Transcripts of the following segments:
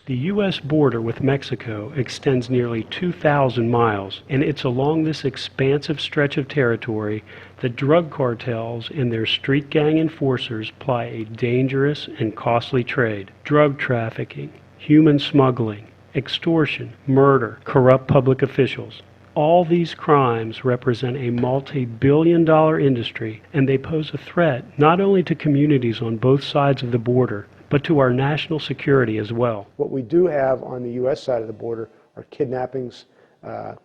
The U.S. border with Mexico extends nearly 2,000 miles, and it's along this expansive stretch of territory that drug cartels and their street gang enforcers ply a dangerous and costly trade. Drug trafficking, human smuggling, extortion, murder, corrupt public officials. All these crimes represent a multi-billion-dollar industry, and they pose a threat not only to communities on both sides of the border, but to our national security as well. What we do have on the U.S. side of the border are kidnappings,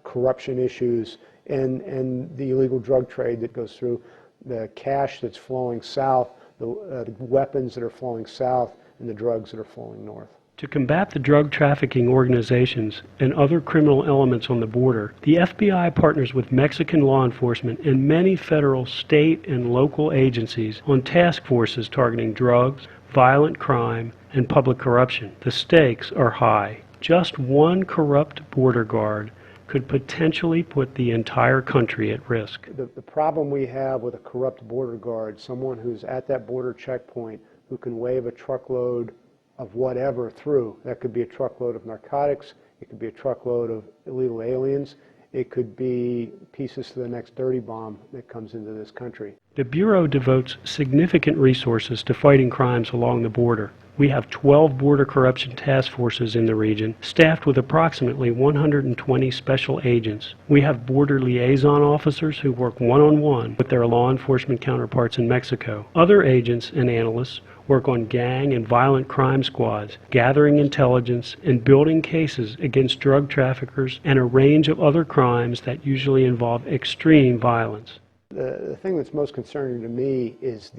corruption issues, and the illegal drug trade that goes through, the cash that's flowing south, the weapons that are flowing south, and the drugs that are flowing north. To combat the drug trafficking organizations and other criminal elements on the border, the FBI partners with Mexican law enforcement and many federal, state, and local agencies on task forces targeting drugs, violent crime, and public corruption. The stakes are high. Just one corrupt border guard could potentially put the entire country at risk. The problem we have with a corrupt border guard, someone who's at that border checkpoint who can wave a truckload of whatever through. That could be a truckload of narcotics, it could be a truckload of illegal aliens, it could be pieces to the next dirty bomb that comes into this country. The Bureau devotes significant resources to fighting crimes along the border. We have 12 border corruption task forces in the region, staffed with approximately 120 special agents. We have border liaison officers who work one-on-one with their law enforcement counterparts in Mexico. Other agents and analysts work on gang and violent crime squads, gathering intelligence and building cases against drug traffickers and a range of other crimes that usually involve extreme violence. The thing that's most concerning to me is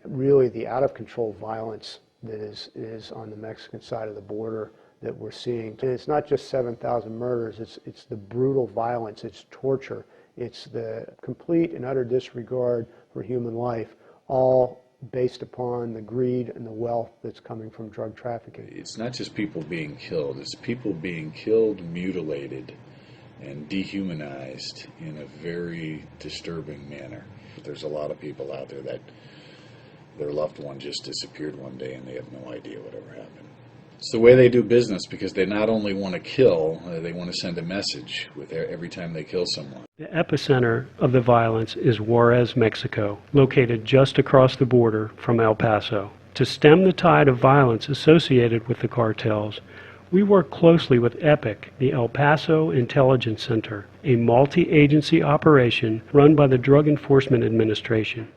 really the out-of-control violence that is on the Mexican side of the border that we're seeing. And it's not just 7,000 murders, it's the brutal violence, it's torture, it's the complete and utter disregard for human life, all based upon the greed and the wealth that's coming from drug trafficking. It's not just people being killed, it's people being killed, mutilated, and dehumanized in a very disturbing manner. There's a lot of people out there that their loved one just disappeared one day and they have no idea whatever happened. It's the way they do business, because they not only want to kill, they want to send a message with every time they kill someone. The epicenter of the violence is Juarez, Mexico, located just across the border from El Paso. To stem the tide of violence associated with the cartels, we work closely with EPIC, the El Paso Intelligence Center, a multi-agency operation run by the Drug Enforcement Administration.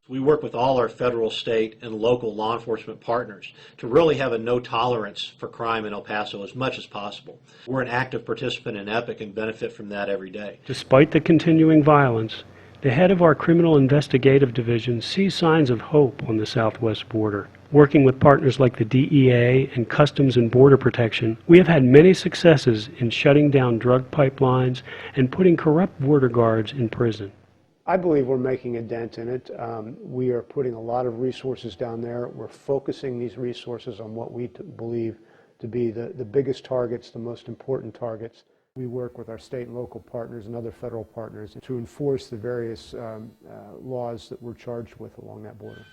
We work with all our federal, state, and local law enforcement partners to really have a no tolerance for crime in El Paso as much as possible. We're an active participant in EPIC and benefit from that every day. Despite the continuing violence, the head of our Criminal Investigative Division sees signs of hope on the southwest border. Working with partners like the DEA and Customs and Border Protection, we have had many successes in shutting down drug pipelines and putting corrupt border guards in prison. I believe we're making a dent in it. We are putting a lot of resources down there. We're focusing these resources on what we believe to be the biggest targets, the most important targets. We work with our state and local partners and other federal partners to enforce the various laws that we're charged with along that border.